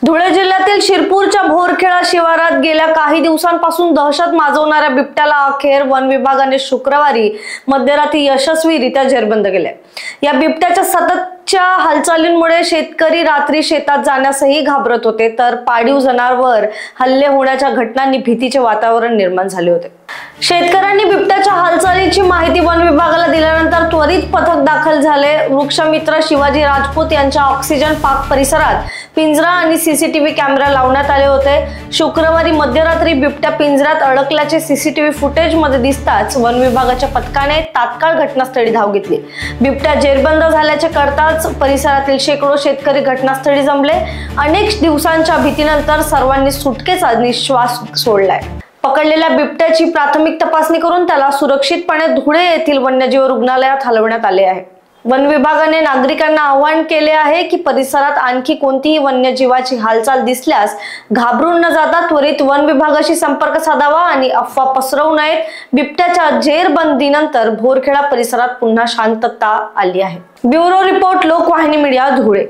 धुळे जिल्ह्यातील शिरपूरच्या भोरखेडा शिवारात गेल्या काही दिवसांपासून दहशत माजवणाऱ्या बिबट्याला अखेर वन विभागाने शुक्रवारी मध्यरात्री यशस्वीरित्या जेरबंद केले। या बिबट्याच्या सततच्या हालचालींमुळे शेतकरी रात्री शेतात जाण्यासही घाबरत होते, तर पाळीव जनावरांवर हल्ले होण्याच्या घटनांनी भीतीचे वातावरण निर्माण झाले होते। शेतकऱ्यांनी बिबट्याच्या हालचालीची माहिती वन विभागाला दिल्यानंतर त्वरित पथक दाखल झाले। वृक्षमित्र शिवाजी राजपूत यांच्या ऑक्सिजन पार्क परिसरात पिंजरा आणि सीसीटीव्ही कॅमेरा लावण्यात आले होते। शुक्रवारी मध्यरात्री बिबट्या पिंजऱ्यात अडकल्याचे सीसीटीव्ही फुटेज मध्ये दिसताच वन विभागाच्या पथकाने तात्काळ घटनास्थळी धाव घेतली। बिबट्या जेरबंद झाल्याचे कळताच परिसरातील शेकडो शेतकरी घटनास्थळी जमले। अनेक दिवसांच्या भीतीनंतर सर्वांनी सुटकेचा निश्वास सोडलाय। पकडलेल्या बिबट्याची प्राथमिक तपासणी करून त्याला सुरक्षितपणे धुळे येथील वन्यजीव रुग्णालयात हलवण्यात आले आहे। वन विभागाने नागरिकांना आवाहन केले आहे की परिसरात आणखी कोणतीही वन्यजीवाची हालचाल दिसल्यास घाबरून न जाता त्वरित वन विभागाशी संपर्क साधावा आणि अफवा पसरवू नयेत। बिबट्याच्या जेरबंदीनंतर भोरखेडा परिसरात पुन्हा शांतता आली आहे। Bureau report, Lokvahini media, Dhule.